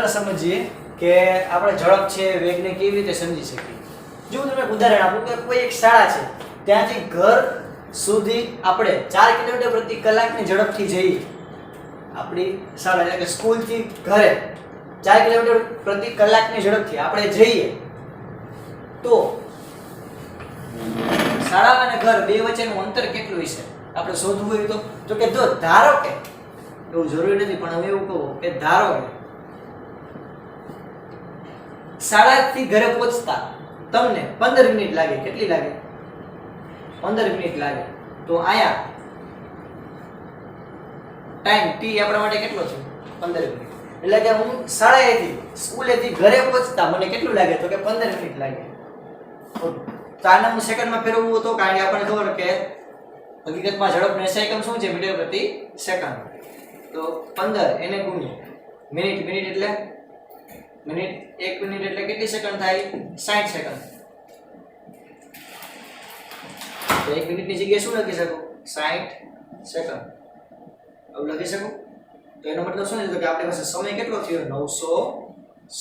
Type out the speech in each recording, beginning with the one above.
આગળ સમજીએ કે આપણે ઝડપ છે વેગને કેવી રીતે સમજી શકીએ। જો હું તમને એક ઉદાહરણ આપું કે કોઈ એક શાળા છે, ત્યાંથી ઘર સુધી આપણે 4 કિલોમીટર પ્રતિ કલાકની ઝડપથી જઈએ। આપણી શાળા એટલે કે સ્કૂલથી ઘરે 4 કિલોમીટર પ્રતિ કલાકની ઝડપથી આપણે જઈએ તો શાળા અને ઘર બે વચ્ચેનું અંતર કેટલું હશે આપણે શોધવું હોય તો કે જો ધારો કે એવું જરૂરી નથી પણ હવે એવું કહું કે ધારો કે શાળાથી ઘરે પહોંચતા તમને 15 મિનિટ લાગે। કેટલી લાગે? 15 મિનિટ લાગે। તો આયા ટાઈમ t આપણા માટે કેટલો છે? 15 મિનિટ। એટલે કે હું શાળાએથી સ્કૂલેથી ઘરે પહોંચતા મને કેટલું લાગે તો કે 15 મિનિટ લાગે। ઓકે, તો આને હું સેકન્ડમાં ફેરવવું હતો કારણ કે આપણને ખબર કે હકીકતમાં ઝડપનો SI એકમ શું છે? મીટર પ્રતિ સેકન્ડ। તો 15 એને ગુણ્યા મિનિટ, મિનિટ એટલે મિનિટ, 1 મિનિટ એટલે કેટલી સેકન્ડ થાય? 60 સેકન્ડ। તો 1 મિનિટની જગ્યાએ શું લખી શકું? 60 સેકન્ડ આવું લખી શકું। તો એનો મતલબ શું છે કે આપણી પાસે સમય કેટલો થયો? 900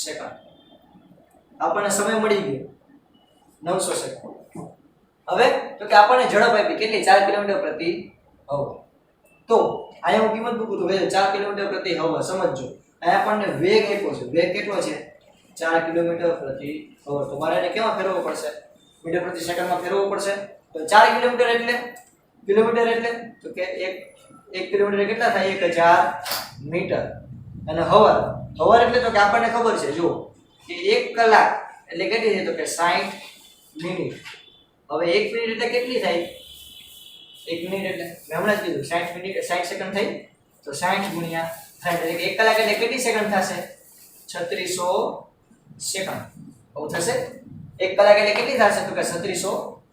સેકન્ડ। આપણને સમય મળી ગયો 900 સેકન્ડ। હવે તો કે આપણને ઝડપ આપી કેટલી? 4 કિલોમીટર પ્રતિ અવર। તો અહીંયા હું કિંમત મૂકું તો કે 4 કિલોમીટર પ્રતિ અવર સમજજો। અહીંયા આપણને વેગ આપ્યો છે, વેગ કેટલો છે? 4 કિલોમીટર પ્રતિ અવર। તો મારે એને કેમાં ફેરવવો પડશે? મીટર પ્રતિ સેકન્ડમાં ફેરવવો પડશે। તો 4 કિલોમીટર એટલે તો કે 1 કિલોમીટર કેટલા થાય? 1000 મીટર। અને હવર, હવર એટલે તો કે આપણને ખબર છે જો કે 1 કલાક એટલે કેટલી છે? તો કે 60 મિનિટ। હવે 1 મિનિટ એટલે કેટલી થાય? 1 મિનિટ એટલે મેં હમણાં જ કીધું 60 મિનિટ 60 સેકન્ડ થઈ। તો 60 ગુણ્યા 60 એટલે કે 1 કલાક એટલે કેટલી સેકન્ડ થશે? 3600 સેકન્ડ આવું થશે। 1 કલાક એટલે કેટલી થશે? તો કે 3600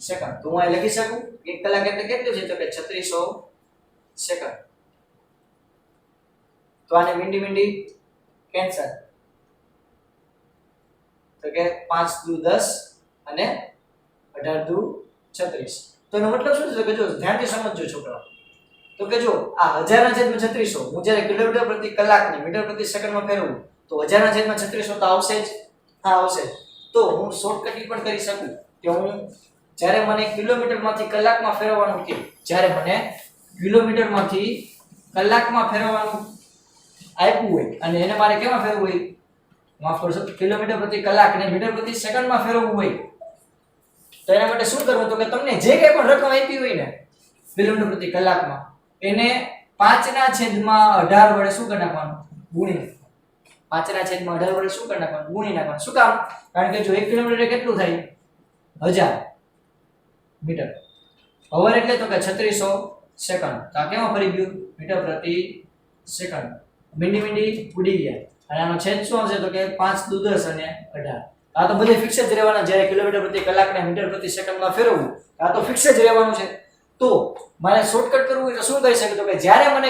સેકન્ડ। તો હું અહીં લખી શકું 1 કલાક એટલે કેટલું છે? તો કે 3600 સેકન્ડ। તો આને મીંડી કેન્સલ, તો કે 5 દુ 10 અને 18 દુ 36। તો એનો મતલબ શું છે કે જો ધ્યાનથી સમજજો છોકરાઓ, તો કે જો આ 1000/3600 હું જ્યારે કિલોમીટર પ્રતિ કલાકને મીટર પ્રતિ સેકન્ડમાં ફેરવું તો 1000/3600 તો આવશે જ। હા આવશે। તો હું શોર્ટકટ પણ કરી શકું કે હું જ્યારે મને કિલોમીટરમાંથી કલાકમાં ફેરવવાનું કે જ્યારે મને કિલોમીટરમાંથી કલાકમાં ફેરવવાનું આપ્યું હોય અને એને મારે કેમાં ફેરવવું હોય? માફ કરશો, કિલોમીટર પ્રતિ કલાક અને મીટર પ્રતિ સેકન્ડમાં ફેરવવું હોય તો એના માટે શું કરવું? તો કે તમને જે કંઈ પણ રકમ આપી હોય ને કિલોમીટર પ્રતિ કલાકમાં એને 5/18 વડે શું કરી નાખવાનું? ગુણી નાખવાનું। 5/18 વડે શું કરી નાખવાનું? ગુણી નાખવાનું। શું કામ? કારણ કે જો 1 કિલોમીટર કેટલું થાય? 1000 મીટર। અવર એટલે તો કે 3600 સેકન્ડ। તો આ કેમાં ફરી ગયું? મીટર પ્રતિ સેકન્ડ। મીંડી ઉડી ગયા અને આનો છેદ શું આવશે? તો કે 5 દુ 10 અને 18। આ તો બધે ફિક્સ જ રહેવાના। જ્યારે કિલોમીટર પ્રતિ કલાક ને મીટર પ્રતિ સેકન્ડમાં ફેરવવું આ તો ફિક્સ જ રહેવાનું છે। તો મારે શોર્ટકટ કરવું હોય તો શું કરી શકે? તો કે જ્યારે મને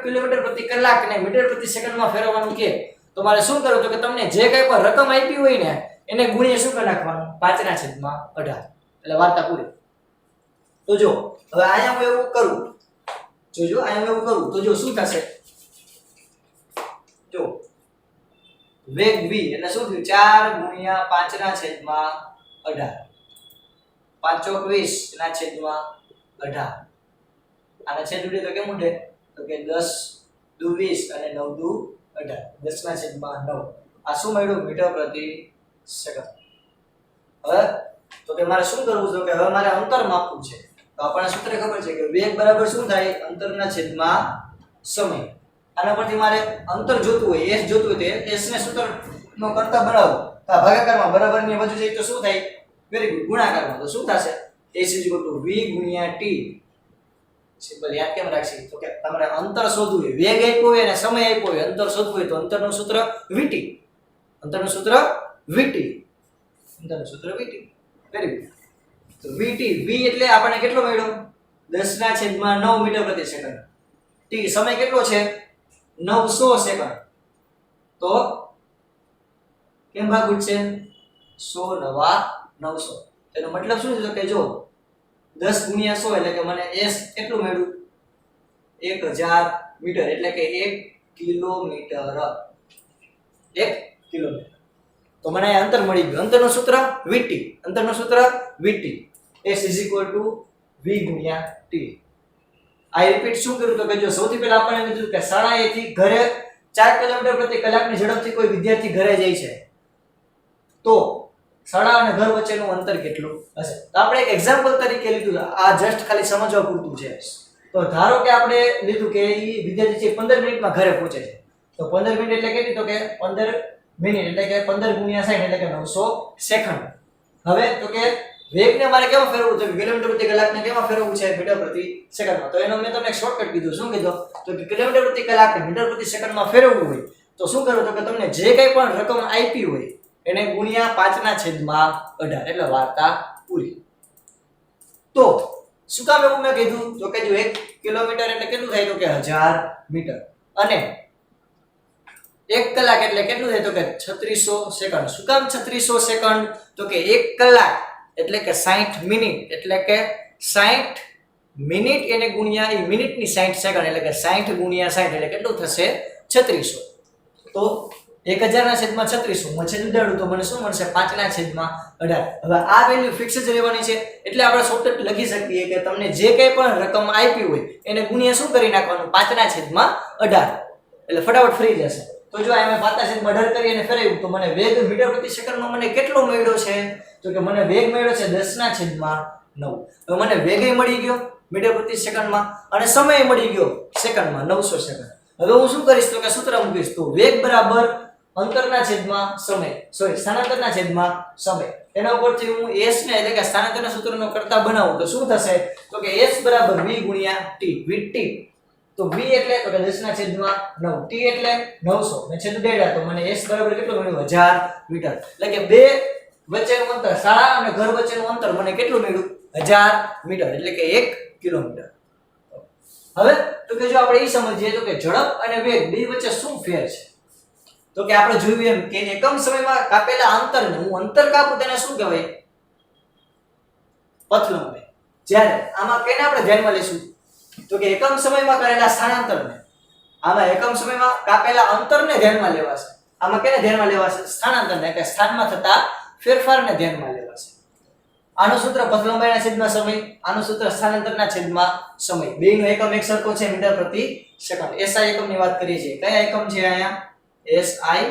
કિલોમીટર પ્રતિ કલાક ને મીટર પ્રતિ સેકન્ડમાં ફેરવવાનું કે તો મારે શું કરવું? તો કે તમને જે કંઈ પણ રકમ આપી હોય ને એને ગુણ્યા શું કરી નાખવાનું? 5/18 એટલે વાર્તા પૂરી। તો જો હવે અહીંયા હું એવું કરું, જોજો અહીંયા હું એવું કરું તો જો શું થશે? જો વેગ v એટલે શું થયું? 4 ગુણ્યા 5/18 5 ચોક 20/18 આના છેદ ઉડે તો કેમ ઉડે? તો કે 10 દુ 20 અને 9 દુ 18 10/9। આ શું મળ્યું? મીટર પ્રતિ સેકન્ડ। હવે તો કે મારે શું કરવું છે? કે હવે મારે અંતર માપવું છે તો આપણને સૂત્ર ખબર છે કે વેગ બરાબર શું થાય? અંતરના છેદમાં સમય। આના પરથી મારે અંતર જોતું હોય, s જોતું હોય તો s ને સૂત્રનો કરતા બનાવો તો આ ભાગાકારમાં બરાબરની બાજુ જાય તો શું થાય? વેરી ગુડ, ગુણાકારમાં તો શું થશે? s v * t। સિમ્પલ યાદ કેમ રાખશી? તો કે તમારે અંતર શોધવું હોય, વેગ આપ્યો હોય અને સમય આપ્યો હોય, અંતર શોધવું હોય તો અંતરનું સૂત્ર vt, અંતરનું સૂત્ર vt, અંતરનું સૂત્ર vt। Very good. તો vt v એટલે આપણને કેટલો મળ્યો? 10/9 મીટર પ્રતિ સેકન્ડ। t સમય કેટલો છે? 900 સેકન્ડ। તો કેમ ભાગ ઉડશે? 100 નવા 900। એનો મતલબ શું છે? કે જો 10 ગુણ્યા 100 એટલે કે મને s કેટલું મળ્યું? 1000 મીટર એટલે કે 1 કિલોમીટર। 1 કિલોમીટર. તો મને આ અંતર મળી ગયું. અંતરનું સૂત્ર vt, અંતરનું સૂત્ર vt s v × t. આ રિપીટ શું કર્યું તો કે જો સૌથી પહેલા આપણે કીધું કે શાળાએથી ઘરે 4 કિલોમીટર પ્રતિ કલાકની ઝડપથી કોઈ વિદ્યાર્થી ઘરે જાય છે તો શાળા અને ઘર વચ્ચેનું અંતર કેટલું હશે. તો આપણે એક એક્ઝામ્પલ તરીકે લીધું, આ જસ્ટ ખાલી સમજવા પૂરતું છે. તો ધારો કે આપણે લીધું કે એ વિદ્યાર્થી છે 15 મિનિટમાં ઘરે પહોંચે છે. તો 15 મિનિટ એટલે કેટલી? તો કે 15 મિનિટ એટલે કે 15 × 60 એટલે કે 900 સેકન્ડ. હવે તો કે વેગને મારે કેમાં ફેરવવું છે? કિલોમીટર પ્રતિ કલાકને કેમાં ફેરવવું છે? મીટર પ્રતિ સેકન્ડમાં. તો એનો મેં તમને શોર્ટકટ કીધું. શું કીધું? તો કે કિલોમીટર પ્રતિ કલાકને મીટર પ્રતિ સેકન્ડમાં ફેરવવું હોય તો શું કરવું? તો કે તમને જે કંઈ પણ રકમ આપી હોય એને ગુણ્યા 5/18 એટલે વાર્તા પૂરી. તો શું કામ એવું મેં કીધું? તો કે જો 1 કિલોમીટર એટલે કેટલું થાય? તો કે 1000 મીટર. અને 1 કલાક એટલે કેટલું થાય? તો કે 3600 સેકન્ડ. શું કામ 3600 સેકન્ડ? તો કે 1 કલાક એટલે કે 60 મિનિટ એટલે કે 60 મિનિટ એને ગુણ્યા એ મિનિટની 60 સેકન્ડ એટલે કે 60 × 60 એટલે કેટલું થશે? 3600. તો 1000/3600 માં છેદ ઉડાડું તો મને શું મળશે? 5/18. હવે આ વેલ્યુ ફિક્સ જ રહેવાની છે એટલે આપણે શોર્ટકટ લખી શકીએ કે તમને જે કંઈ પણ રકમ આપી હોય એને ગુણ્યા શું કરી નાખવાનું? 5/18 એટલે ફટાફટ ફરી જશે. તો જો આ મેં 5/18 કરી અને ફેરવ્યું તો મને વેગ મીટર પ્રતિ સેકન્ડમાં મને કેટલો મળ્યો છે? તો કે મને વેગ મળ્યો છે 10/9. હવે મને વેગય મળી ગયો મીટર પ્રતિ સેકન્ડમાં અને સમય મળી ગયો સેકન્ડમાં 900 સેકન્ડ. હવે હું શું કરીશ? તો કે સૂત્ર મૂકીશ. તો વેગ બરાબર અંતરના છેદમાં સમય, સ્થાનાંતરના છેદમાં સમય. એના ઉપરથી હું s ને એટલે કે સ્થાનાંતરના સૂત્રનો કરતા બનાવું તો શું થશે? તો કે s બરાબર v × t, vt. તો v એટલે તો કે 10/9, t એટલે 900 ને છેદ ઉડાડ્યા તો મને s બરાબર કેટલું મળ્યું? 1000 મીટર. એટલે કે બે વચ્ચેનું અંતર, શાળા અને ઘર વચ્ચેનું અંતર મને કેટલું મળ્યું? 1000 મીટર એટલે કે 1 કિલોમીટર. હવે તો કે જો આપણે એ સમજીએ તો કે ઝડપ અને વેગ બે વચ્ચે શું ફેર છે? તો કે આપણે જોયું એમ કે એકમ સમયમાં કાપેલા અંતરને હું અંતર કાપું તેને શું કહેવાય? પથ લંબાઈ. જ્યારે આમાં કેને આપણે ધ્યાનમાં લઈશું? તો કે એકમ સમયમાં કરેલા સ્થાનાંતરને, આમાં એકમ સમયમાં કાપેલા અંતરને ધ્યાનમાં લેવાશે. આમાં કેને ધ્યાનમાં લેવાશે? સ્થાનાંતરને કે સ્થાનમાં થતા ફેરફારને ધ્યાનમાં લેવાશે. આનું સૂત્ર પથ લંબાઈના છેદમાં સમય, આનું સૂત્ર સ્થાનાંતરના છેદમાં સમય. બેયનો એકમ એક સરખો છે મીટર પ્રતિ સેકન્ડ. SI એકમની વાત કરીએ છીએ. કયા એકમ છે અહીંયા? SI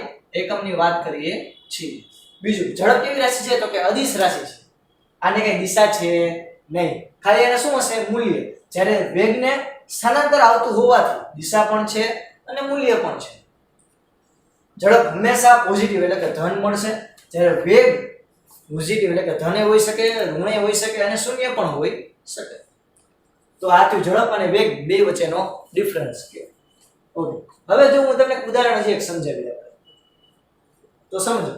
એકમની વાત કરીએ છીએ. બીજું ઝડપ કેવી રાશિ છે? તો કે અદિશ રાશિ છે. આને કઈ દિશા છે નહીં, ખાલી એને શું હશે? મૂલ્ય. જ્યારે વેગને સ્થાનાંતર આવતું હોવાથી દિશા પણ છે અને મૂલ્ય પણ છે. ઝડપ હંમેશા પોઝિટિવ એટલે કે ધન મળશે, જ્યારે વેગ પોઝિટિવ એટલે કે ધન હોઈ શકે, ઋણ હોઈ શકે અને શૂન્ય પણ હોઈ શકે. તો આ થયું ઝડપ અને વેગ બે વચ્ચેનો ડિફરન્સ કે. ઓકે, હવે જો હું તમને ઉદાહરણ હજી એક સમજાવી આપું તો સમજો.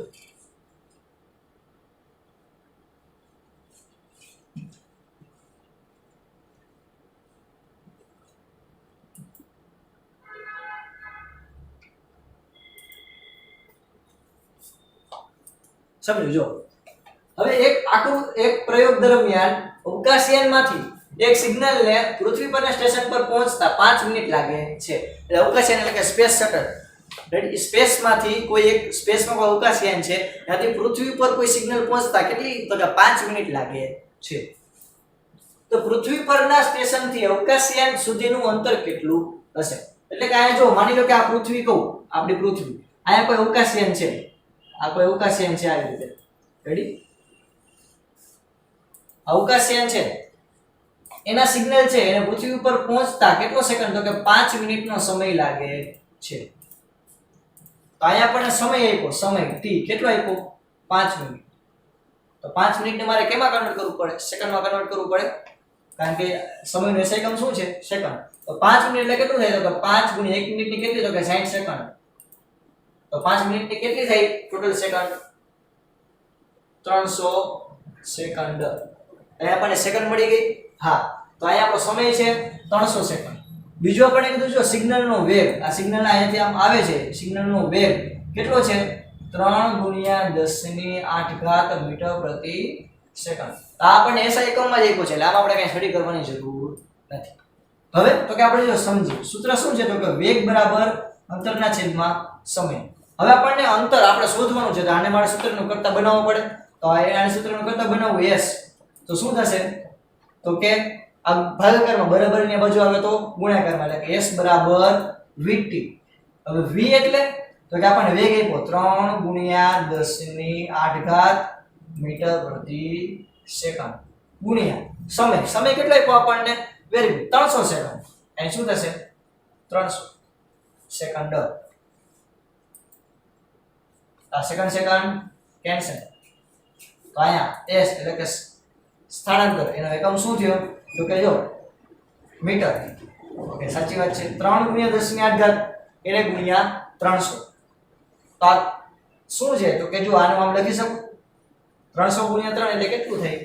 સમજો. હવે એક પ્રયોગ દરમિયાન અવકાશયાનમાંથી એક સિગ્નલને પૃથ્વી પરના સ્ટેશન પર પહોંચતા 5 મિનિટ લાગે છે. એટલે અવકાશયાન એટલે કે સ્પેસ શટલ, સ્પેસમાંથી કોઈ એક સ્પેસમાં કોઈ અવકાશયાન છે ત્યાંથી પૃથ્વી પર કોઈ સિગ્નલ પહોંચતા કેટલી? તો કે 5 મિનિટ લાગે છે. તો પૃથ્વી પરના સ્ટેશનથી અવકાશયાન સુધીનું અંતર કેટલું હશે? એટલે કે અહીંયા જો માની લો કે આ પૃથ્વી કહું, આપણી પૃથ્વી, અહીંયા કોઈ અવકાશયાન છે, આ કોઈ અવકાશયાન છે, આવી રીતે રેડી અવકાશયાન છે, એના સિગ્નલ છે એને પૃથ્વી ઉપર પહોંચતા કેટલો સેકન્ડ? તો કે 5 મિનિટનો સમય લાગે છે. તો અહીંયા પણ સમય આપ્યો, સમય t કેટલો આપ્યો? 5 મિનિટ. તો 5 મિનિટને મારે કેમાં કન્વર્ટ કરવું પડે? સેકન્ડમાં કન્વર્ટ કરવું પડે, કારણ કે સમયનો એકમ શું છે? સેકન્ડ. તો 5 મિનિટ એટલે કેટલું થાય? તો કે 5 × 1 મિનિટની કેટલી? તો કે 60 સેકન્ડ. તો 5 મિનિટની કેટલી થાય ટોટલ સેકન્ડ? 300 સેકન્ડ. અહીંયા આપણને સેકન્ડ મળી ગઈ. હા, તો અહીંયા આપણો સમય છે 300 સેકન્ડ. બીજું આપણે કીધું જો સિગ્નલનો વેગ, આ સિગ્નલ અહીંયાથી આમ આવે છે, સિગ્નલનો વેગ કેટલો છે? 3 × 10⁸ મીટર પ્રતિ સેકન્ડ. આ આપણને SI એકમમાં જ આપ્યો છે એટલે આમાં આપણે કઈ સ્ટડી કરવાની જરૂર નથી. હવે તો કે આપણે જો સમજીએ સૂત્ર શું છે? તો કે વેગ બરાબર અંતરના છેદમાં સમય. હવે આપણને અંતર આપણે શોધવાનું છે તો આને મારે સૂત્રનું કરતા બનાવવું પડે તો આને સૂત્રનું કરતા બનાવવું s તો શું થશે તો કે આ ભાગાકારમાં બરાબરની બાજુ આવે તો ગુણાકારમાં એટલે કે s બરાબર vt હવે v એટલે તો કે આપણને વેગ આપ્યો 3 × 10⁸ મીટર પ્રતિ સેકન્ડ ગુણ્યા સમય કેટલો આપ્યો આપણને વેરી ગુડ 300 સેકન્ડ અહીં શું થશે 300 સેકન્ડ આ સેકન્ડ કેન્સલ તો અહીંયા s એટલે કે સ્થાનાંતર એનો એકમ શું થયો તો કે જો મીટર ઓકે સાચી વાત છે 3 × 10⁸ એટલે ગુણ્યા 300 તો આ શું છે તો કે જો આનું આમ લખી શકું 300 × 3 એટલે કેટલું થાય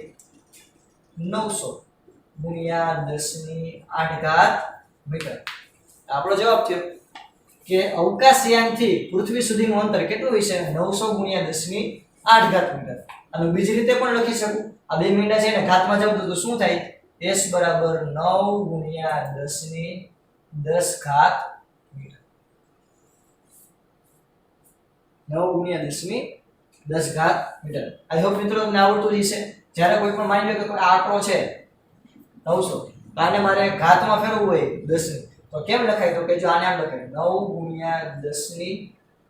900 × 10⁸ મીટર આપણો જવાબ થયો કે અવકાશયાનથી પૃથ્વી સુધીનું અંતર કેટલું હશે 900 × 10⁸ મીટર અને બીજી રીતે પણ લખી શકું આ બે મીંડા છે ને ઘાતમાં જાવ તો શું થાય s બરાબર 9 × 10⁻10 મીટર 9 × 10⁻10 મીટર આઈ હોપ મિત્રો તમને આવડતું જ હશે જ્યારે કોઈ પણ માની લો કે કોઈ આંકડો છે 900 તો આને મારે ઘાતમાં ફેરવવું હોય 10 તો કેમ લખાય તો કે જો આને આમ લખાય 9 × 10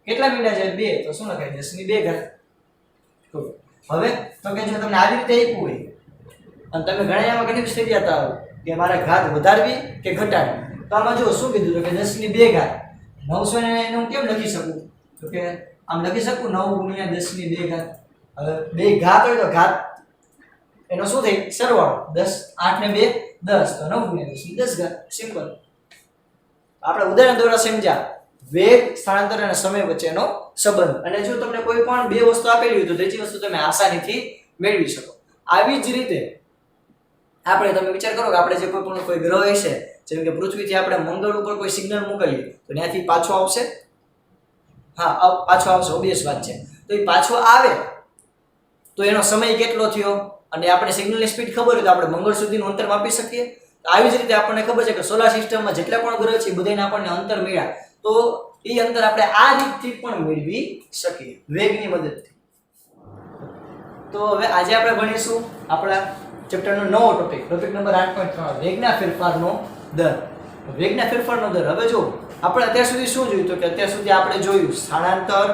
કેટલા મીંડા છે 2 તો શું લખાય 10⁻2 ઘાત તો હવે તો કે જો તમને આવી રીતે આપ્યું હોય અને તમે ગણ્યામાં કન્ફ્યુઝ થઈ ગયા હતા કે મારે ઘાત વધારવી કે ઘટાડવી તો આમાં જો શું કીધું તો કે 10⁻2 ઘાત 900 ને હું કેમ લખી શકું તો કે આમ લખી શકું 9 × 10⁻2 ઘાત હવે બે ઘાત હોય તો ઘાત એનો શું થાય સરવાળો 10 8 ને 2 10 તો 9 × 10⁻10 ઘાત સિમ્પલ આપણે ઉદાહરણ દ્વારા સમજ્યા વેગ સ્થાનાંતર અને સમય વચ્ચેનો સંબંધ અને જો તમને કોઈ પણ બે વસ્તુ આપેલી હોય તો ત્રીજી વસ્તુ તમે આસાનીથી મેળવી શકો આવી જ રીતે આપણે તમે વિચાર કરો કે આપણે જે કોઈ ગ્રહ છે જેમ કે પૃથ્વીથી આપણે મંગળ ઉપર કોઈ સિગ્નલ મોકલીએ તો ત્યાંથી પાછો આવશે હા પાછો આવશે ઓબવિયસ વાત છે તો એ પાછો આવે તો એનો સમય કેટલો થયો અને આપણે સિગ્નલની સ્પીડ ખબર હોય તો આપણે મંગળ સુધીનું અંતર માપી શકીએ તો આવી જ રીતે આપણને ખબર છે કે સોલાર સિસ્ટમમાં જેટલા પણ ગ્રહ છે બધાને આપણને અંતર મળ્યા તો એ અંતર આપણે આ રીતથી પણ મેળવી શકીએ વેગની મદદથી તો હવે આજે આપણે ભણીશું આપણા ચેપ્ટરનો નવો ટોપિક નંબર 8.3 વેગના ફેરફારનો દર વેગના ફેરફારનો દર હવે જો આપણે અત્યાર સુધી શું જોયું તો કે અત્યાર સુધી આપણે જોયું સ્થાનાંતર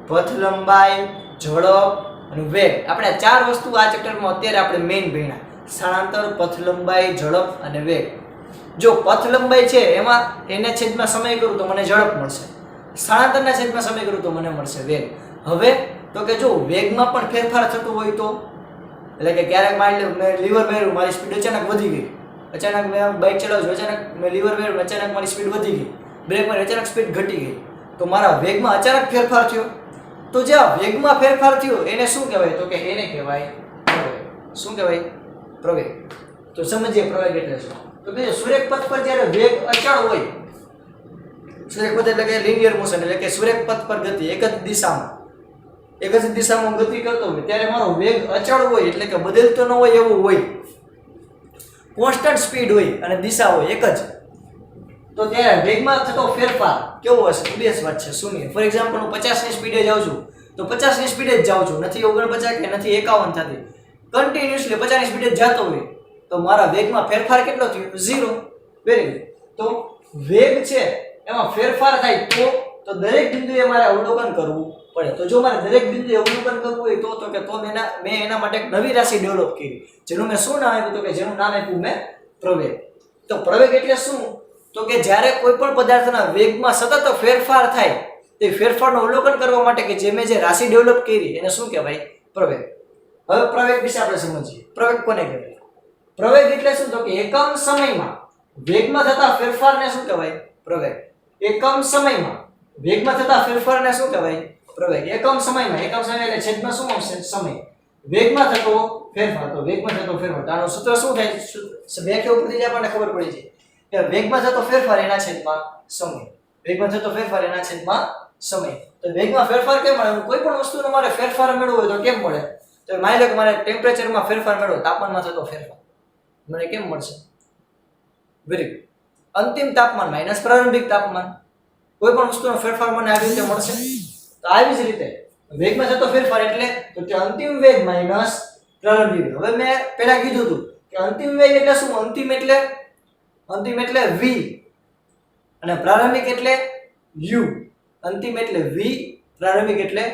પથ લંબાઈ ઝડપ અને વેગ આપણે ચાર વસ્તુ આ ચેપ્ટરમાં અત્યારે આપણે મેઇન ભણ્યા સ્થાનાંતર પથ લંબાઈ ઝડપ અને વેગ જો પથ લંબાઈ છે એમાં એને છેદમાં સમય કરું તો મને ઝડપ મળશે સ્થાનાંતરના છેદમાં સમય કરું તો મને મળશે વેગ હવે તો કે જો વેગમાં પણ ફેરફાર થતો હોય તો એટલે કે ક્યારેક માની લો મેં લીવર મેળવ્યું મારી સ્પીડ અચાનક વધી ગઈ અચાનક મેં બાઇક ચલાવું છું અચાનક મેં લીવર મેળવ્યું અચાનક મારી સ્પીડ વધી ગઈ બ્રેક મારી અચાનક સ્પીડ ઘટી ગઈ તો મારા વેગમાં અચાનક ફેરફાર થયો તો જે આ વેગમાં ફેરફાર થયો એને શું કહેવાય તો કે એને કહેવાય પ્રવેગ શું કહેવાય પ્રવેગ તો સમજીએ પ્રવેગ એટલે શું તો કે સુરેખ પથ પર જ્યારે વેગ અચળ હોય સુરેખ પથ એટલે કે લિનિયર મોશન એટલે કે સુરેખ પથ પર ગતિ એક જ દિશામાં ગતિ કરતો હોય ત્યારે મારો વેગ અચળ હોય એટલે કે બદલતો ન હોય એવું હોય કોન્સ્ટન્ટ સ્પીડ હોય અને દિશા હોય એક જ તો ત્યારે વેગમાં થતો ફેરફાર કેવો હશે ઓબવિયસ વાત છે શૂન્ય ફોર એક્ઝામ્પલ હું 50 ની સ્પીડે જાઉં છું તો 50 ની સ્પીડે જ જાઉં છું નથી 49 કે નથી 51 થતી કન્ટિન્યુઅસલી 50 ની સ્પીડે જ જતો હોય તો મારા વેગમાં ફેરફાર કેટલો થયો 0 વેરી ગુડ તો વેગ છે એમાં ફેરફાર થાય તો દરેક બિંદુએ મારે અવલોકન કરવું પડે તો જો મારે દરેક બિંદુએ અવલોકન કરવું હોય તો મેં એના માટે એક નવી રાશિ ડેવલપ કરી જેનું મેં શું નામ આપ્યું તો કે જેનું નામ આપ્યું મેં પ્રવેગ તો પ્રવેગ એટલે શું તો કે જ્યારે કોઈ પણ પદાર્થના વેગમાં સતત ફેરફાર થાય તે ફેરફારનું અવલોકન કરવા માટે કે જે મેં જે રાશિ ડેવલપ કરી એને શું કહેવાય પ્રવેગ હવે પ્રવેગ વિશે આપણે સમજીએ પ્રવેગ કોને કહેવાય પ્રવેગ એટલે શું તો કે એકમ સમયમાં વેગમાં થતા ફેરફારને શું કહેવાય પ્રવેગ એકમ સમયમાં વેગમાં થતા ફેરફારને શું કહેવાય પ્રવેગ એકમ સમય એટલે છેદમાં શું આવશે સમય વેગમાં થતો ફેરફાર તો વેગમાં થતો ફેરફાર તો આનું સૂત્ર શું થાય વ્યાખ્યા ઉપરથી આપણને ખબર પડી છે કે વેગમાં થતો ફેરફાર એના છેદમાં સમય વેગમાં થતો ફેરફાર એના છેદમાં સમય તો વેગમાં ફેરફાર કેમ મળે કોઈ પણ વસ્તુનો મારે ફેરફાર મેળવવો હોય તો કેમ મળે તો માની લો કે મારે ટેમ્પરેચરમાં ફેરફાર મેળવવો તાપમાનમાં થતો ફેરફાર મને કેમ મળશે વેરી ગુડ અંતિમ તાપમાન માઈનસ પ્રારંભિક તાપમાન કોઈ પણ વસ્તુનો ફેરફાર મને આવી રીતે મળશે તો આવી જ રીતે વેગમાં થતો ફેરફાર એટલે તો કે અંતિમ વેગ માઈનસ પ્રારંભિક વેગ. હવે મેં પહેલા કીધું હતું કે અંતિમ વેગ એટલે શું? અંતિમ એટલે v અને પ્રારંભિક એટલે u. અંતિમ એટલે v, પ્રારંભિક એટલે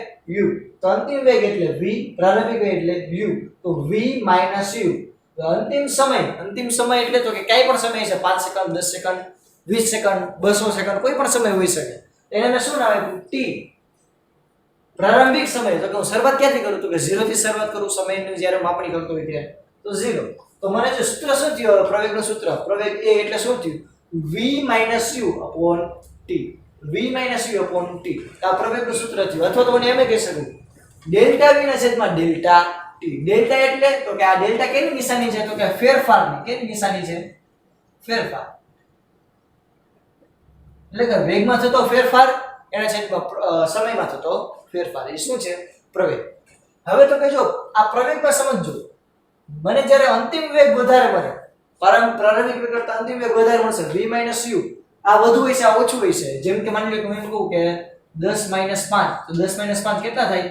u. તો અંતિમ વેગ એટલે v, પ્રારંભિક વેગ એટલે u. તો v - u. તો અંતિમ સમય એટલે તો કે કઈ પણ સમય છે, 5 સેકન્ડ, 10 સેકન્ડ, 20 સેકન્ડ, 200 સેકન્ડ, કોઈ પણ સમય હોઈ શકે. એને મેં શું નામ આપ્યું? t. પ્રારંભિક સમય તો કે હું શરૂઆત ક્યાંથી કરું? તો કે 0 થી શરૂઆત કરું સમયની, જ્યારે માપણી કરતો હોય ત્યારે તો 0. તો મને જે સૂત્ર શું થયું? પ્રવેગનું સૂત્ર, પ્રવેગ a એટલે શું થયું? v - u upon t. v - u upon t. આ પ્રવેગનું સૂત્ર થયું. અથવા તો મને એમ કહી શકું ડેલ્ટા v ના છેદમાં ડેલ્ટા t. ડેલ્ટા એટલે તો કે આ ડેલ્ટા કેની નિશાની છે? તો કે ફેરફારની. કેની નિશાની છે? ફેરફાર. એટલે કે વેગમાં થતો ફેરફાર એના છેદમાં સમયમાં થતો ફેરફાર. એ શું છે? પ્રવેગ. હવે તો કે જો આ પ્રવેગમાં સમજજો, મને જ્યારે અંતિમ વેગ વધારે મળે, પ્રારંભિક વેગ કરતા અંતિમ વેગ વધારે મળશે, v - u, આ વધુ હોય છે, આ ઓછું હોય છે. જેમ કે માની લો કે હું એમ કહું કે 10 - 5, તો 10 - 5 કેટલા થાય?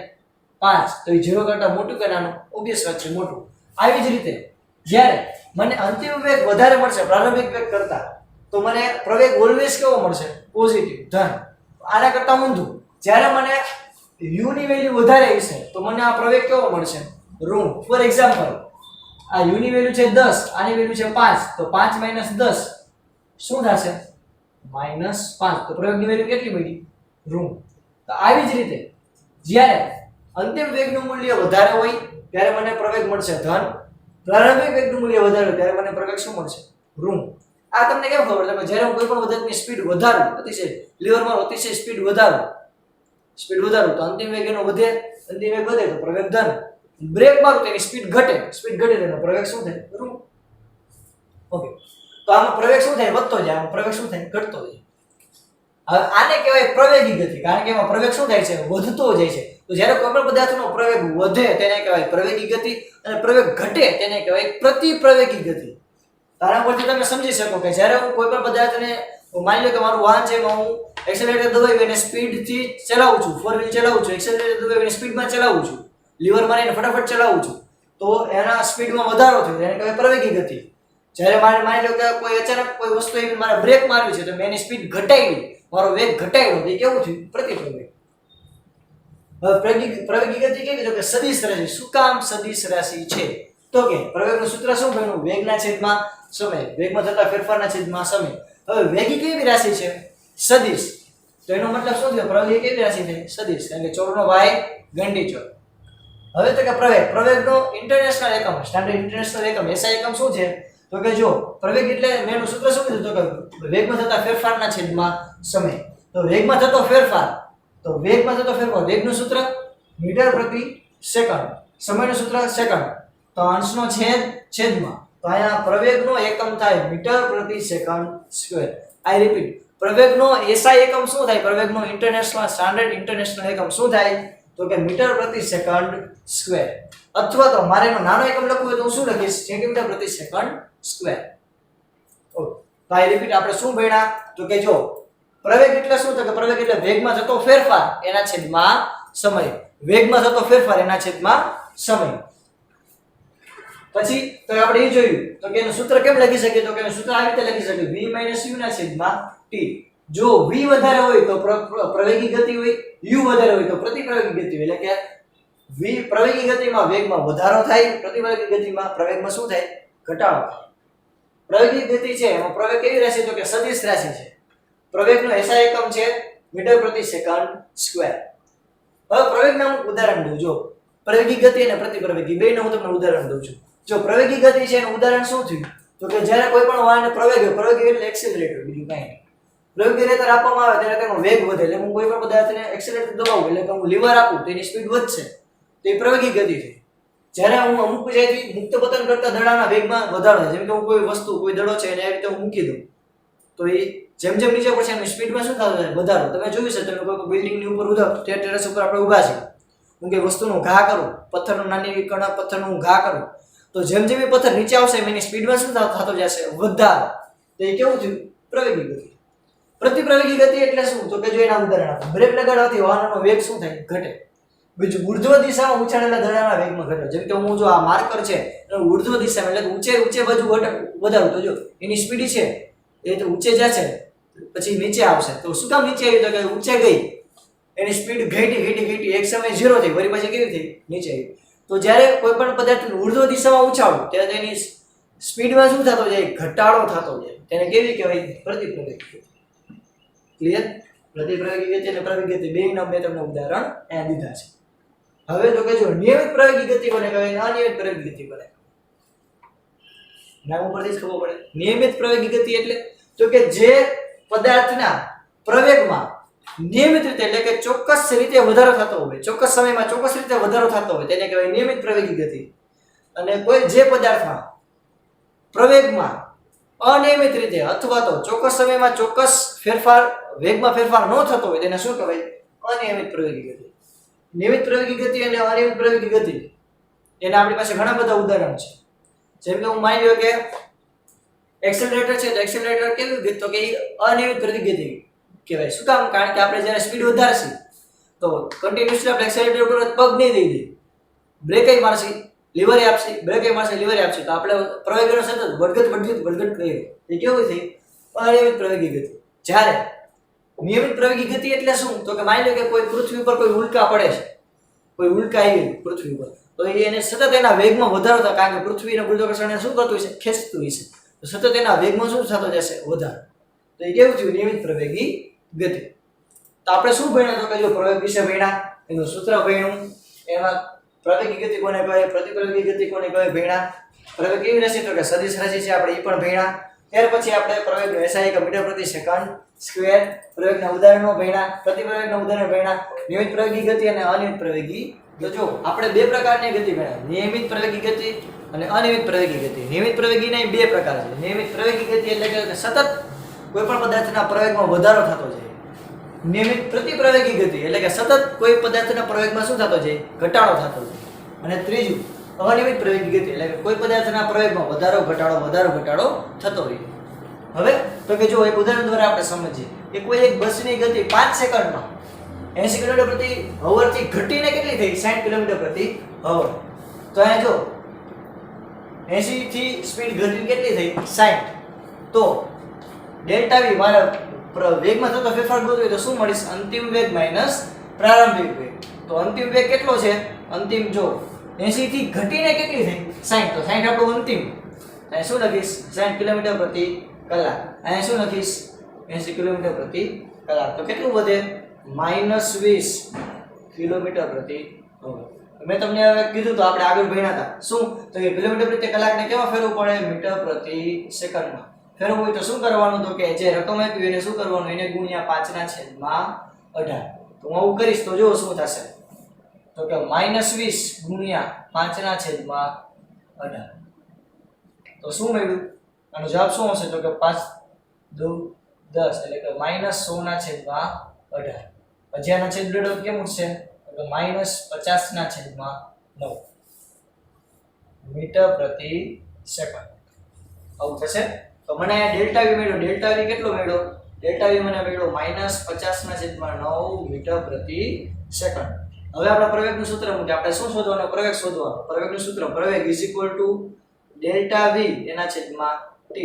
5. તો એ 0 કરતા મોટું કે નાનું? ઓબ્વિયસ વાત છે, મોટું. આવી જ રીતે જ્યારે મને અંતિમ વેગ વધારે મળશે પ્રારંભિક વેગ કરતા, તો મને પ્રવેગ ઓલવેઝ કેવો મળશે? પોઝિટિવ, ધન. આના કરતા ઊંધું, જ્યારે મને u ની વેલ્યુ વધારે હશે તો મને આ પ્રવેગ કેવો મળશે? ઋણ. ફોર એક્ઝામ્પલ, આ u ની વેલ્યુ છે 10, આની વેલ્યુ છે 5, તો 5 - 10 શું થશે? -5. તો પ્રવેગની વેલ્યુ કેટલી મળી? ઋણ. તો આવી જ રીતે જ્યારે અંતિમ વેગનું મૂલ્ય વધારે હોય ત્યારે મને પ્રવેગ મળશે ધન, પ્રારંભિક વેગનું મૂલ્ય વધારે હોય ત્યારે મને પ્રવેગ શું મળશે? ઋણ. આ તમને કેમ ખબર? તમે જ્યારે હું કોઈ પણ પદાર્થની સ્પીડ વધારું, અતિશય લીવરમાં અતિશય સ્પીડ વધારું તો અંતિમ વેગ એનો વધે, અંતિમ વેગ વધે તો પ્રવેગ ધન. બ્રેક મારું તો એની સ્પીડ ઘટે તો એનો પ્રવેગ શું થાય? ઋણ. ઓકે. તો આમાં પ્રવેગ શું થાય? વધતો જાય. આમાં પ્રવેગ શું થાય? ઘટતો જાય. હવે આને કહેવાય પ્રવેગી ગતિ, કારણ કે એમાં પ્રવેગ શું થાય છે? વધતો જાય છે. તો જ્યારે કોઈ પણ પદાર્થનો પ્રવેગ વધે તેને કહેવાય પ્રવેગી ગતિ, અને પ્રવેગ ઘટે તેને કહેવાય પ્રતિપ્રવેગી ગતિ. તારા પરથી તમે સમજી શકો કે જ્યારે હું કોઈ પણ પદાર્થને, માની લો કે મારું વાહન છે, એમાં હું એક્સેલરેટર દબાવી અને સ્પીડથી ચલાવું છું, 4 વ્હીલ ચલાવું છું, એક્સેલરેટર દબાવીને સ્પીડમાં ચલાવું છું, લીવર મારીને ફટાફટ ચલાવું છું, તો એના સ્પીડમાં વધારો થયો તેને કહેવાય પ્રવેગી ગતિ. જ્યારે માની લો કે કોઈ અચાનક કોઈ વસ્તુ એવી મારે બ્રેક મારવી છે તો મેં એની સ્પીડ ઘટાડી, મારો વેગ ઘટાડ્યો, તો એ કેવું થયું? પ્રતિપ્રવેગ. હવે પ્રવેગી ગતિ કેવી? તો કે સદિશ રાશિ. શું કામ સદિશ રાશિ છે? તો કે પ્રવેગનું સૂત્ર શું બન્યું? વેગના છેદમાં સમય, વેગમાં થતા ફેરફારના છેદમાં સમય. હવે વેગી કેવી રાશિ છે? સદિશ. તો એનો મતલબ શું થયો? પ્રવેગ કેવી રાશિ છે? સદિશ. કારણ કે ચોરનો વાય ગંડી ચોર. હવે તો કે પ્રવેગનો ઇન્ટરનેશનલ એકમ, સ્ટાન્ડર્ડ ઇન્ટરનેશનલ એકમ, એસઆઈ એકમ શું છે? તો કે જો પ્રવેગ એટલે મેં એનું સૂત્ર શું કીધું? તો કે વેગમાં થતા ફેરફારના છેદમાં સમય. તો વેગમાં થતો ફેરફાર, વેગનું સૂત્ર મીટર પ્રતિ સેકન્ડ, સમયનું સૂત્ર સેકન્ડ, તો અંશનો છેદમાં, તો અહીંયા પ્રવેગનો એકમ થાય મીટર પ્રતિ સેકન્ડ સ્ક્વેર. આઈ રિપીટ, પ્રવેગનો એસઆઈ એકમ શું થાય? પ્રવેગનો ઇન્ટરનેશનલ સ્ટાન્ડર્ડ ઇન્ટરનેશનલ એકમ શું થાય? તો કે મીટર પ્રતિ સેકન્ડ સ્ક્વેર. અથવા તો મારે એનો નાનો એકમ લખવું હોય તો હું શું લખીશ? સેન્ટીમીટર પ્રતિ સેકન્ડ સ્ક્વેર. ઓકે. તો આઈ રિપીટ, આપણે શું ભણ્યા? તો કે જો પ્રવેગ એટલે શું? તો કે પ્રવેગ એટલે વેગમાં થતો ફેરફાર એના છેદમાં સમય. વેગમાં થતો ફેરફાર એના છેદમાં સમય. પછી તો આપણે એ જોયું તો કે એનું સૂત્ર કેમ લખી શકીએ? તો કે એનું સૂત્ર આવી રીતે લખી શકીએ, v - u ના છેદમાં t. જો v વધારે હોય તો પ્રવેગી ગતિ હોય, u વધારે હોય તો પ્રતિપ્રવેગી ગતિ હોય. એટલે કે v પ્રવેગી ગતિમાં વેગમાં વધારો થાય, પ્રતિપ્રવેગી ગતિમાં પ્રવેગમાં શું થાય? ઘટાડો થાય. પ્રવેગી ગતિ છે એમાં પ્રવેગ કેવી રાશિ? તો કે સદિશ રાશિ છે. પ્રવેગનો એસઆઈ એકમ છે મીટર પ્રતિ સેકન્ડ સ્ક્વેર. હવે પ્રવેગના હું ઉદાહરણ દઉં. જો પ્રવેગી ગતિ અને પ્રતિપ્રવેગી બેયનું હું તમને ઉદાહરણ દઉં છું. જો પ્રવેગી ગતિ છે એનું ઉદાહરણ શું થયું? તો કે જ્યારે કોઈ પણ વાહન પ્રવેગી એટલે એક્સેલરેટર, બીજું કાંઈ નહીં. પ્રવેગીરેટર આપવામાં આવે ત્યારે તેનો વેગ વધે. એટલે હું કોઈ પણ પદાર્થને એક્સેલરેટર દબાવું એટલે કે હું લીવર આપું તો એની સ્પીડ વધશે, તો એ પ્રવેગી ગતિ છે. જ્યારે હું અમુક જગ્યાએથી મુક્ત પતન કરતા દડાના વેગમાં વધારો થાય, જેમ કે હું કોઈ વસ્તુ, કોઈ દડો છે એને આ રીતે હું મૂકી દઉં, તો એ જેમ જેમ નીચે પડશે એની સ્પીડમાં શું થતું જાય? વધારો. તમે જોયું છે, તમે કોઈ બિલ્ડિંગની ઉપર ટેરેસ ઉપર આપણે ઊભા છે, હું કે વસ્તુનો ઘા કરું, પથ્થરનો નાની કણા પથ્થરનો ઘા કરું, તો જેમ જેમ એ પથ્થર નીચે આવશે એની સ્પીડમાં શું થતો જશે? વધારો. તો એ કેવું થયું? પ્રવેગી ગતિ. પ્રતિપ્રવેગી ગતિ એટલે શું? તો કે જો એના ઉદાહરણ આપો. બ્રેક લગાડવાથી વાહનનો વેગ શું થાય? ઘટે. બીજું ઉર્ધ્વ દિશામાં ઉછાળેલા દડાના વેગમાં ઘટે. જેમ કે હું જો આ માર્કર છે એ ઉર્ધ્વ દિશામાં એટલે ઊંચે બાજુ વધારું તો જો એની સ્પીડ છે એ તો ઊંચે જશે પછી નીચે આવશે. તો શું કામ નીચે આવી? તો કે ઊંચે ગઈ એની સ્પીડ ઘટી એક સમય 0 થઈ વળી પાછી કેવી થઈ? નીચે આવી. તો જ્યારે કોઈ પણ પદાર્થ ઉર્ધ્વ દિશામાં ઉછાળો ત્યારે તેની સ્પીડમાં શું થતો જાય? ઘટાડો થતો જાય. તેને કેવી કહેવાય? પ્રતિપ્રવેગી ગતિ. ક્લિયર? પ્રતિપ્રવેગી ગતિ અને પ્રવેગી ગતિ બેયના મેં તમને ઉદાહરણ અહીંયા દીધા છે. હવે તો કે જો નિયમિત પ્રવેગી ગતિ કોને કહેવાય? અનિયમિત પ્રવેગી ગતિ કોને? નામ ઉપરથી જ ખબર પડે. નિયમિત પ્રવેગી ગતિ એટલે તો કે જે પદાર્થના પ્રવેગમાં નિયમિત રીતે એટલે કે ચોક્કસ રીતે વધારો થતો હોય, ચોક્કસ સમયમાં ચોક્કસ રીતે વધારો થતો હોય તેને કહેવાય નિયમિત પ્રવેગી ગતિ. અને કોઈ જે પદાર્થમાં પ્રવેગમાં અનિયમિત રીતે અથવા તો ચોક્કસ સમયમાં ચોક્કસ વેગમાં ફેરફાર ન થતો હોય તેને શું કહેવાય? અનિયમિત પ્રવેગી ગતિ. નિયમિત પ્રવેગી ગતિ અને અનિયમિત પ્રવેગી ગતિ એના આપણી પાસે ઘણા બધા ઉદાહરણ છે. જેમ કે હું માની લો કે એક્સેલરેટર છે તો એક્સેલરેટર કેવી ગતિ? તો કે અનિયમિત પ્રવેગી ગતિ કહેવાય. શું કામ? કારણ કે આપણે જ્યારે સ્પીડ વધારશી તો કન્ટિન્યુઅસલી આપણે એક્સેલરેટર ઉપર પગ નહીં દઈ દઈએ, બ્રેક મારશી, લીવર આપશી, બ્રેક મારશી, લીવર આપશી તો આપણે પ્રવેગનો સતત વધઘટ કરીએ. એ કેવું થઈ? અનિયમિત પ્રવેગી ગતિ. જ્યારે નિયમિત પ્રવેગી ગતિ એટલે શું? તો કે માની લો કે કોઈ પૃથ્વી ઉપર કોઈ ઉલ્કા પડે છે, કોઈ ઉલ્કા આવી પૃથ્વી ઉપર તો એને સતત એના વેગમાં વધારો થાય કારણ કે પૃથ્વીનું ગુરુત્વાકર્ષણ શું કરતું છે? ખેંચતું છે. તો સતત એના વેગમાં શું થતો જશે? વધારો. તો એ કેવું થયું? નિયમિત પ્રવેગી ગતિ. તો આપણે શું ભણ્યા? તો કે જો પ્રવેગ વિશે ભણ્યા, એનું સૂત્ર ભણ્યું, એમાં પ્રવેગી ગતિ કોને કહેવાય, પ્રતિપ્રવેગી ગતિ કોને કહેવાય ભણ્યા, પ્રવેગ કેવી રાશિ તો કે સદિશ રાશિ છે આપણે એ પણ ભણ્યા. ત્યાર પછી આપણે પ્રવેગનો SI કે મીટર પ્રતિ સેકન્ડ સ્ક્વેર, પ્રવેગના ઉદાહરણો ભણ્યા, પ્રતિપ્રવેગના ઉદાહરણ ભણ્યા, નિયમિત પ્રવેગી ગતિ અને અનિયમિત પ્રવેગી. તો જો આપણે બે પ્રકારની ગતિ ભણ્યા, નિયમિત પ્રવેગી ગતિ અને અનિયમિત પ્રવેગી ગતિ. નિયમિત પ્રવેગીના બે પ્રકાર છે. નિયમિત પ્રવેગી ગતિ એટલે કે સતત કોઈ પણ પદાર્થના પ્રવેગમાં વધારો થતો જાય. નિયમિત પ્રતિપ્રવેગી ગતિ એટલે કે સતત કોઈ પદાર્થના પ્રવેગમાં શું થતો જાય? ઘટાડો થતો જાય. અને ત્રીજું અનિયમિત પ્રવેગી ગતિ એટલે કે કોઈ પદાર્થના પ્રવેગમાં વધારો ઘટાડો થતો હોય. હવે તો કે જો એક ઉદાહરણ દ્વારા આપણે સમજીએ કે કોઈ એક બસની ગતિ 5 સેકન્ડમાં 80 કિલોમીટર પ્રતિ અવર થી ઘટીને કેટલી થઈ? 60 કિલોમીટર પ્રતિ અવર. તો અહીંયા જો 80 થી સ્પીડ ઘટીને કેટલી થઈ? 60. તો ડેલ્ટા v મારા વેગમાં થતો ફેરફાર ગોતવો તો શું મળીશ? અંતિમ વેગ માઈનસ પ્રારંભિક વેગ. તો અંતિમ વેગ કેટલો છે? અંતિમ જો 80 થી ઘટીને કેટલી થઈ? 60. તો 60 આપણો અંતિમ. અહીં શું લખીશ? 60 કિલોમીટર પ્રતિ કલાક. અહીં શું લખીશ? 80 કિલોમીટર પ્રતિ કલાક. તો કેટલું વધે? -20 કિલોમીટર પ્રતિ અવર. મેં તમને હવે કીધું તો આપણે આગળ ભણ્યા હતા શું? તો કે કિલોમીટર પ્રતિ કલાકને કેવા ફેરવવું પડે? મીટર પ્રતિ સેકન્ડમાં ફેરવવું હોય તો શું કરવાનું? તો કે જે રકમ આપી એને શું કરવાનું? એને ગુણ્યા 5/18. તો હું આવું કરીશ તો જો શું થશે? તો કે -20 ગુણ્યા 5/18. તો શું મળ્યું? આનો જવાબ શું હશે? તો કે 5 2 10 એટલે કે -100/18. પછી આનો છેદ ઉડાડો કેમ ઉઠશે? તો કે -50/9 મીટર પ્રતિ સેકન્ડ આવું થશે. તો મને ડેલ્ટા v મળ્યો. ડેલ્ટા v કેટલો મળ્યો? ડેલ્ટા v મને મળ્યો -50/9 મીટર પ્રતિ સેકન્ડ. હવે આપણે પ્રવેગનું સૂત્ર મૂકીએ. આપણે શું શોધવાનું? પ્રવેગ શોધવાનો. પ્રવેગનું સૂત્ર પ્રવેગ ડેલ્ટા v એના છેદમાં t.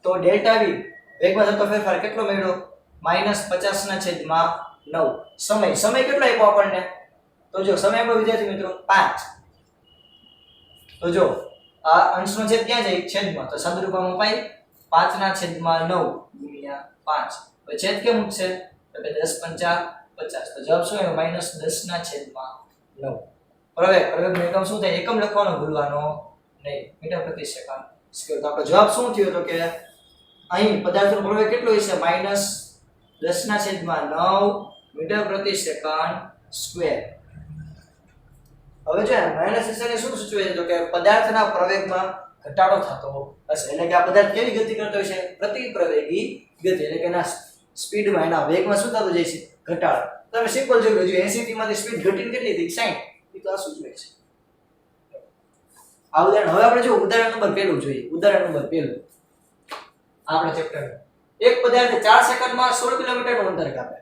તો ડેલ્ટા v વેગમાં થતો ફેરફાર કેટલો મળ્યો? -50/9. સમય કેટલો આપ્યો આપણને? તો જો સમય આપ્યો વિદ્યાર્થી મિત્રો 5. તો જો આ અંશનો છેદ ક્યાં જાય? છેદમાં. તો સાદુરૂપમાં પાઈ 5/9 ગુણ્યા 5. તો છેદ કેમ ઉઠશે? તો કે 10 5 50. તો જવાબ શું આવ્યો? -10/9. પ્રવેગનો એકમ શું થાય? એકમ લખવાનો ભૂલવાનો નહીં. મીટર પ્રતિ સેકન્ડ સ્ક્વેર. તો આપણો જવાબ શું થયો? તો કે અહીં પદાર્થનો પ્રવેગ કેટલો હશે? -10/9 મીટર પ્રતિ સેકન્ડ સ્ક્વેર. હવે જો માઈનસ નિશાની શું સૂચવે છે? તો કે પદાર્થના પ્રવેગમાં ઘટાડો થતો હશે. એટલે કે આ પદાર્થ કેવી ગતિ કરતો હશે? પ્રતિપ્રવેગી ગતિ. એટલે કે એના સ્પીડમાં એના વેગમાં શું થતું જાય છે? ઘટાડો. તમે સિમ્પલ જોઈ લો. 80 થી માંથી સ્પીડ ઘટીને કેટલી થઈ? 60. એ તો આ સૂચવે છે. આ ઉદાહરણ હવે આપણે જો ઉદાહરણ નંબર 1 જોઈએ. ઉદાહરણ નંબર 1 આપણા ચેપ્ટર એક પદાર્થ 4 સેકન્ડમાં 16 કિલોમીટરનું અંતર કાપે,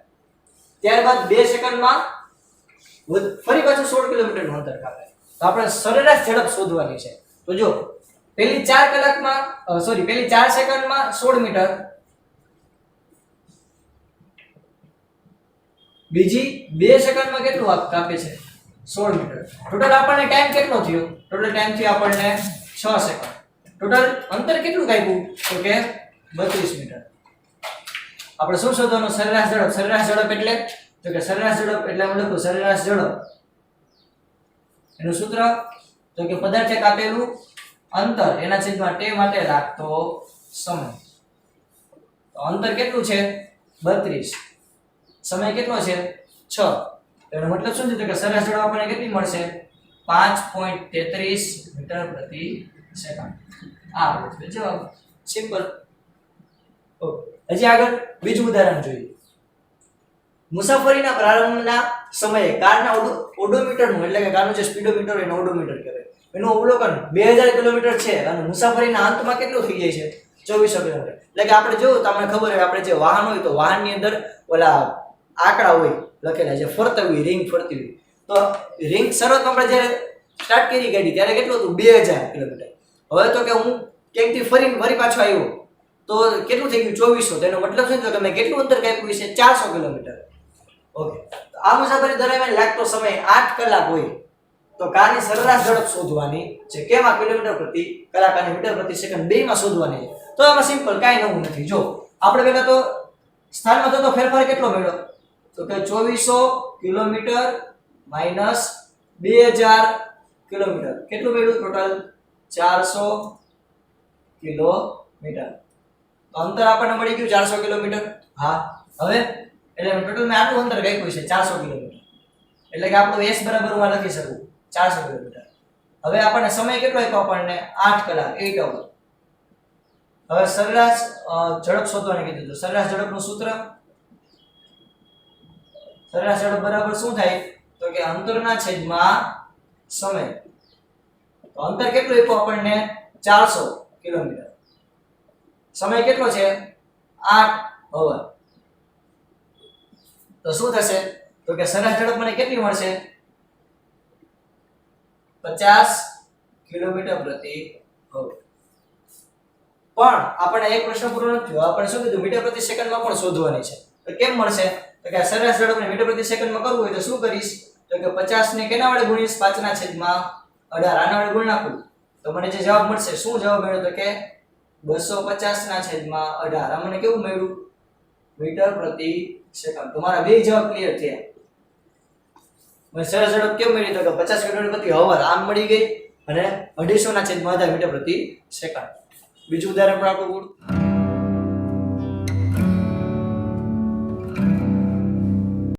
ત્યારબાદ 2 સેકન્ડમાં ફરી પાછું 16 કિલોમીટરનું અંતર કાપે, તો આપણે સરેરાશ ઝડપ શોધવાની છે. તો જો પહેલી 4 કલાકમાં પહેલી 4 સેકન્ડમાં 16 મીટર, બીજી 2 સેકન્ડમાં કેટલું કાપે છે 16 મીટર. ટોટલ આપણને ટાઈમ કેટલો થયો? ટોટલ ટાઈમ થયો આપણને 6 સેકન્ડ. ટોટલ અંતર કેટલું કાપ્યું? તો કે 32 મીટર. આપણે શું શોધવાનું? સરેરાશ ઝડપ. સરેરાશ ઝડપ એટલે તો કે સરેરાશ ઝડપ એટલે હું લખું સરેરાશ ઝડપ, એનું સૂત્ર તો કે પદાર્થે કાપેલું અંતર એના છેદમાં t માટે લાગતો સમય. તો અંતર કેટલું છે? 32. સમય કેટલો છે? 6. એનો મતલબ શું છે? તો કે સરેરાશ ઝડપ આપણને કેટલી મળશે? 5.33 મીટર પ્રતિ સેકન્ડ. આ છે જવાબ. સિમ્પલ. ઓકે, હજી આગળ બીજું ઉદાહરણ જોઈએ. મુસાફરીના પ્રારંભના સમયે કારના ઓડોમીટરનું એટલે કે કારનું જે સ્પીડોમીટર હોય એને ઓડોમીટર કહેવાય, એનું અવલોકન 2000 કિલોમીટર છે અને મુસાફરીના અંતમાં કેટલું થઈ જાય છે? 2400 કિલોમીટર. એટલે કે આપણે જોયું તમને ખબર હોય, આપણે જે વાહન હોય તો વાહનની અંદર ઓલા આંકડા હોય લખેલા, જે ફરતા હોય, રિંગ ફરતી હોય. તો રિંગ શરૂઆત આપણે જ્યારે સ્ટાર્ટ કરી ગાડી ત્યારે કેટલું હતું? 2000 કિલોમીટર. હવે તો કે હું ક્યાંકથી ફરી પાછો આવ્યો તો કેટલું થઈ ગયું? 2400. તો એનો મતલબ શું છે? કે મેં કેટલું અંતર કાપ્યું છે? 400 કિલોમીટર. ઓકે, તો આ મુસાફરી દરમિયાન લાગતો સમય 8 કલાક હોય તો કારની સરેરાશ ઝડપ શોધવાની છે. કેમાં? કિલોમીટર પ્રતિ કલાક અને મીટર પ્રતિ સેકન્ડ બેમાં શોધવાની છે. તો આમાં સિમ્પલ, કાંઈ નવું નથી. જો આપણે પહેલા તો સ્થાનમાં થતો ફેરફાર કેટલો મળ્યો? તો કે 2400 કિલોમીટર માઈનસ 2000 કિલોમીટર. કેટલું મળ્યું? Total 400 kilometre. તો અંતર આપણને મળી ગયું 400 કિલોમીટર. હા, હવે એટલે ટોટલ મેં આટલું અંતર કાપ્યું છે 400 કિલોમીટર. એટલે કે આપણું s બરાબર હું લખી શકું 400 કિલોમીટર. હવે આપણને સમય કેટલો આપ્યો? આપણને 8 કલાક 8 અવર. હવે સરેરાશ ઝડપ શોધવાનું કીધું. તો સરેરાશ ઝડપનું સૂત્ર, સરેરાશ ઝડપ બરાબર શું થાય? તો કે અંતરના છેદમાં સમય. તો અંતર કેટલું આપ્યું આપણને? 400 કિલોમીટર. સમય કેટલો છે? 8 અવર. તો શું થશે? તો કે સરેરાશ ઝડપ મને કેટલી મળશે? 50 કિલોમીટર પ્રતિ અવર. પણ આપણે એક પ્રશ્ન પૂરો નથી થયો. આપણે શું કીધું? મીટર પ્રતિ સેકન્ડમાં પણ શોધવાની છે. તો કેમ મળશે? તો કે સરેરાશ ઝડપને મીટર પ્રતિ સેકન્ડમાં કરવું હોય તો શું કરીશ? તો કે 50 ને કેના વડે ગુણીશ? 5/18. આના વડે ગુણ નાખું તો મને જે જવાબ મળશે, શું જવાબ મળ્યો? તો કે 250/18. આ મને કેવું મળ્યું? મીટર પ્રતિ સેકન્ડ. તમારા બે જવાબ ક્લિયર થયા. મને સરેરાશ ઝડપ કેમ મળી? તો કે 50 કિલોમીટર પ્રતિ અવર આમ મળી ગઈ અને 250/18 મીટર પ્રતિ સેકન્ડ. બીજું ઉદાહરણ પણ આપણું